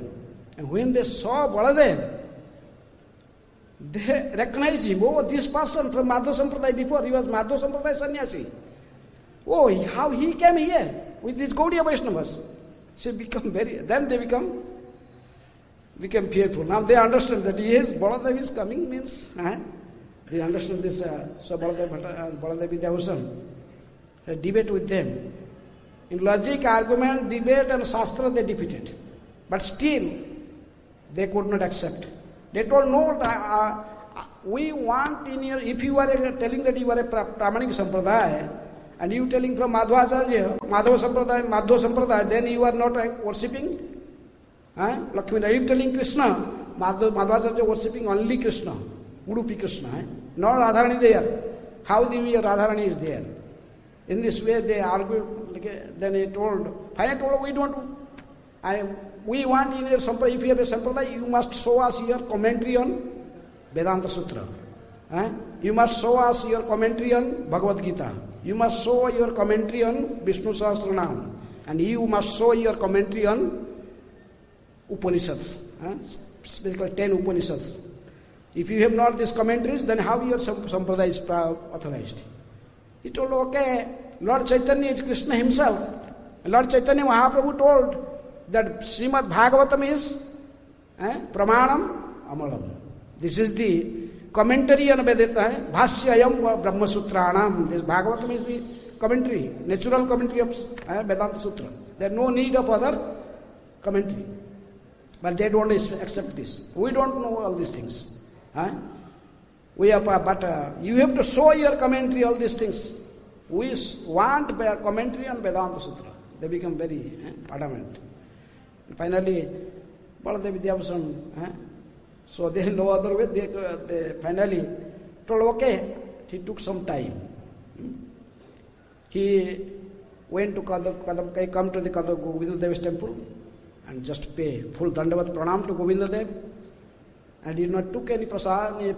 and when they saw Baladeva, they recognized him. Oh, this person from Madhva Sampradaya, before he was Madhva Sampradaya sannyasi. Oh, how he came here with these Gaudiya Vaishnavas. So then they become fearful. Now they understand that yes, Baladeva is coming means, they understand this. So Baladeva Vidyabhushan debate with them. In logic, argument, debate and shastra they defeated. But still, they could not accept. They told, no, we want in your, if you are telling that you are a Brahmanic Sampradaya, and you telling from Madhva Sampradaya, then you are not worshipping Lakshmi. Are you telling Krishna? Madhva Acharya worshipping only Krishna. Udupi Krishna, not Radharani there. How the Radharani is there? In this way they argued, then he told, finally told, we want in your sampradaya, if you have a sampradaya, you must show us your commentary on Vedanta Sutra. You must show us your commentary on Bhagavad Gita. You must show your commentary on Vishnu Sahasranam. And you must show your commentary on Upanishads. Basically 10 Upanishads. If you have not these commentaries, then how your sampradaya is authorized? He told, okay, Lord Chaitanya is Krishna himself. Lord Chaitanya Mahaprabhu told that Srimad Bhagavatam is Pramanam Amalam. This is the commentary on Vedanta, Bhasyayam Brahma Sutranam. This Bhagavatam is the commentary, natural commentary of Vedanta Sutra. There is no need of other commentary. But they don't accept this. We don't know all these things. We have, but you have to show your commentary, all these things. We want a commentary on Vedanta Sutra. They become very adamant. Finally, Baladeva Vidyabhushan, so there is no other way, they finally told, okay, he took some time. He went to come to the Govindadeva's temple and just pay full Dandavat Pranam to Govindadev. And he not took any prasad, any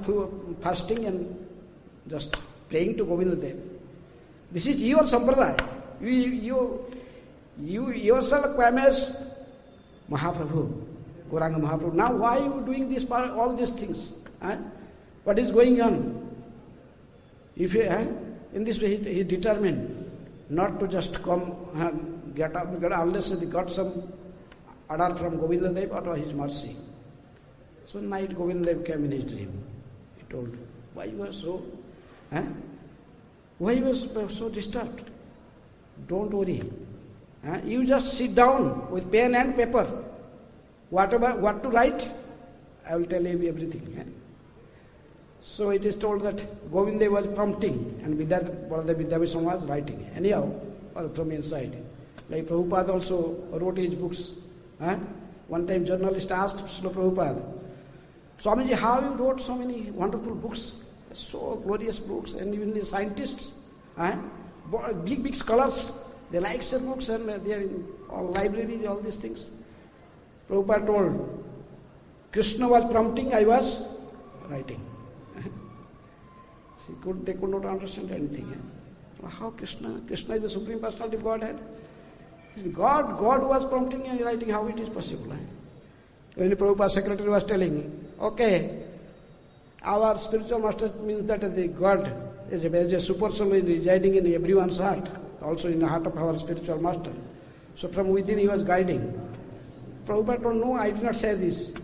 fasting and just praying to Govindadev. This is your sampradaya. You yourself claim as Mahaprabhu, Gauranga Mahaprabhu. Now why are you doing this, all these things? What is going on? If in this way he determined not to just come get up unless he got some order from Govindadev or his mercy. So night Govindadev came in his dream. He told, why you are so, why you are so disturbed? Don't worry. You just sit down with pen and paper. What to write, I will tell you everything. So it is told that Govinda was prompting and with that Baladeva Vidyabhushan was writing. Anyhow, from inside. Like Prabhupada also wrote his books. One time journalist asked Srila Prabhupada, Swamiji, how you wrote so many wonderful books, so glorious books, and even the scientists, big scholars, they like their books and they are in all libraries, all these things. Prabhupada told, Krishna was prompting, I was writing. They could not understand anything. How Krishna? Krishna is the Supreme Personality of Godhead. God was prompting and writing, how it is possible? When the Prabhupada's secretary was telling, okay, our spiritual master means that the God is a super soul residing in everyone's heart, also in the heart of our spiritual master. So from within he was guiding. Prabhupada told, no, I did not say this.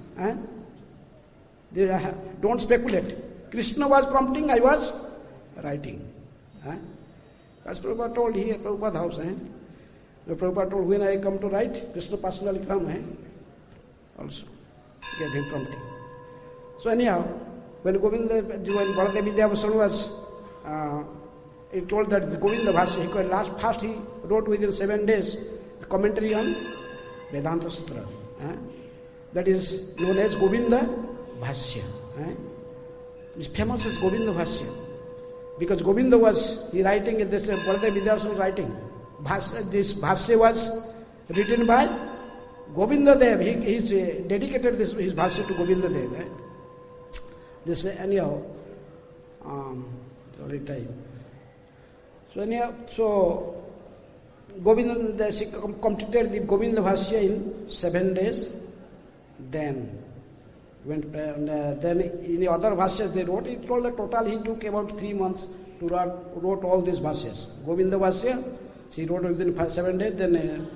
Don't speculate. Krishna was prompting, I was writing. As Prabhupada told here, Prabhupada house. The Prabhupada told, when I come to write, Krishna personally come. Also, gave him prompting. So anyhow, when Baladeva Vidyabhushan was, he told that the Govinda Bhashya, first he wrote within 7 days the commentary on Vedanta Sutra. That is known as Govinda Bhashya. It's famous as Govinda Bhashya. Because Govinda was, he writing, this Baladeva Vidyabhushan was writing. This Bhashya was written by Govinda Dev. He's dedicated his Bhashya to Govinda Dev. This anyhow, sorry time. So anyhow, so Govinda completed the Govinda Bhashya in 7 days. Then then in the other Bhashyas they wrote, he told that total he took about 3 months to wrote all these Bhashyas. Govinda Bhashya, he wrote within 7 days. Then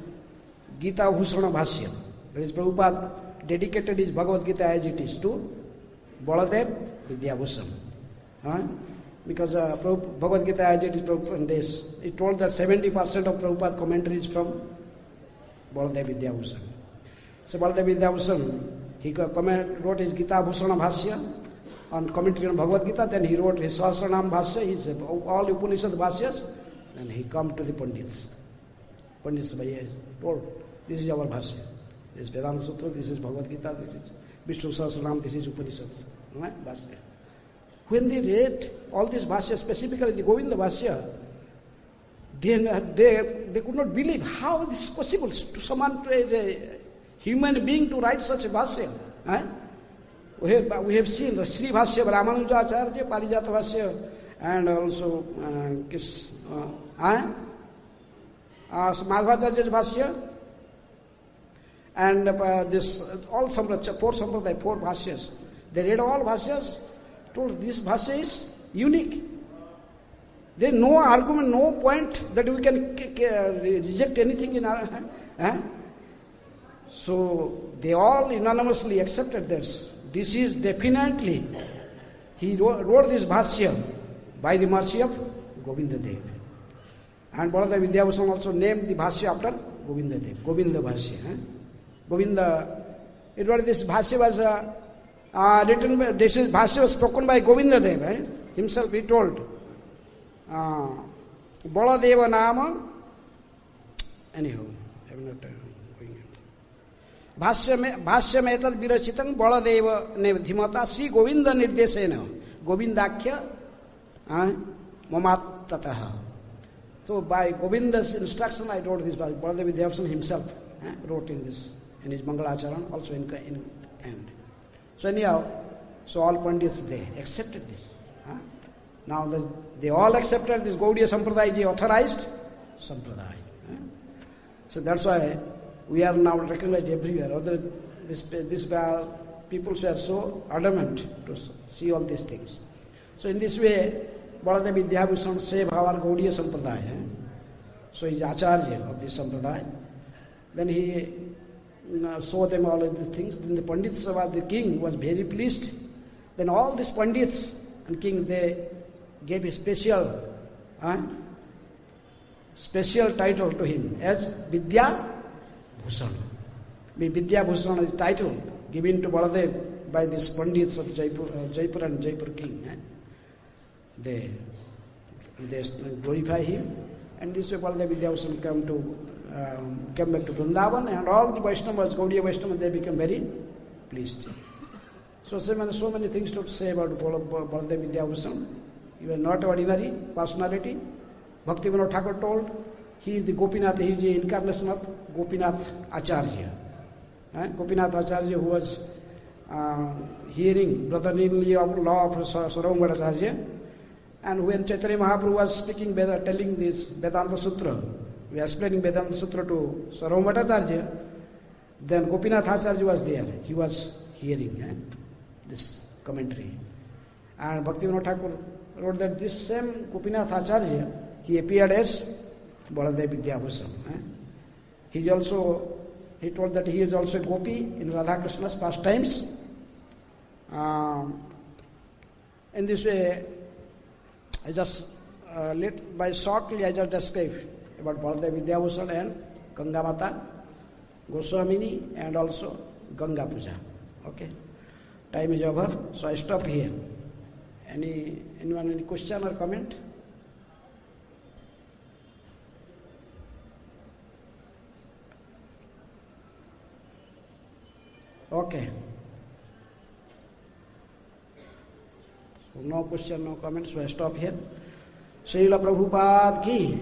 Gita Bhusana Bhashya, that is Prabhupada dedicated his Bhagavad Gita as it is to Baladeva Vidyabhushan. Because Bhagavad Gita as it is from this, it told that 70% of Prabhupada commentary is from Baladeva Vidyabhushan. So Baladeva Vidyabhushan, he wrote his Gita Bhusana Bhashya on commentary on Bhagavad Gita, then he wrote his Sahasranam Bhashya, his all Upanishad Bhashyas, then he come to the Pandits. Pandits told, this is our Bhashya. This is Vedanta Sutra, this is Bhagavad Gita, this is Vishnu Sahasranam, this is Upanishads. Bhashya. when they read all these bhashyas, specifically the Govinda bhashya, then they could not believe how this is possible to someone, as a human being, to write such a bhashya. We have seen the Sri Bhashya, Ramanuja Acharya, Parijata Bhashya, and also Madhvacharya's Bhashya, and this all four Bhashyas. They read all Bhashyas, told this Bhashya is unique. There is no argument, no point that we can reject anything in our So they all unanimously accepted this. This is definitely, he wrote this Bhashya by the mercy of Govinda Dev. And Baladeva Vidyabhushan also named the Bhashya after Govinda Dev, Govinda Bhashya. Govinda, this Bhashya was written, this is Bhashya was spoken by Govinda Dev. Himself he told, Baladeva Nama, anyhow, I am not going भाष्य में तद विरचितं बलदेव ने धीमता Shri Govind निर्देशेन गोविंदाख्य ममात्ततः. So by Govinda's instruction I wrote this. Baladeva Vidyabhushan himself wrote in this, in his Mangalacharan, also in end. So anyhow, so all Pandits, they accepted this. Now they all accepted this Gaudiya Sampradaya, the authorized Sampradaya. So that's why we are now recognized everywhere. Other this people were so adamant to see all these things. So in this way, Baladeva Vidyabhushan saved our Gaudiya Sampradaya. So he is Acharya of this Sampradaya. Then he saw them all of these things. Then the Pandits, the king was very pleased. Then all these Pandits and king, they gave a special title to him as Vidyabhushan. Vidyabhushan is the title given to Baladev by these Pandits of Jaipur and Jaipur king. They glorify him, and this way Baladeva Vidyabhushan came back to Vrindavan, and all the Vaishnavas, Gaudiya Vaishnavas, they became very pleased. So many things to say about Baladeva Vidyabhushan. He was not ordinary personality. Bhaktivinoda Thakur told, he is the Gopinath, he is the incarnation of Gopinath Acharya. Gopinath Acharya, who was hearing brotherly law of Saraswati Acharya, and when Chaitanya Mahaprabhu was speaking, telling this Vedanta Sutra, we are explaining Vedanta Sutra to Saraswati Acharya, then Gopinath Acharya was there. He was hearing this commentary. And Bhaktivinoda Thakur wrote that this same Gopinath Acharya, he appeared as Baladeva Vidyabhushan. He told that he is also a gopi in Radha Krishna's pastimes. In this way, I just shortly I just described about Baladeva Vidyabhushan and Ganga Mata, Goswamini, and also Ganga Puja. Okay, time is over, so I stop here. Anyone any question or comment? Okay. So no question, no comments, so I stop here. Srila Prabhupada ki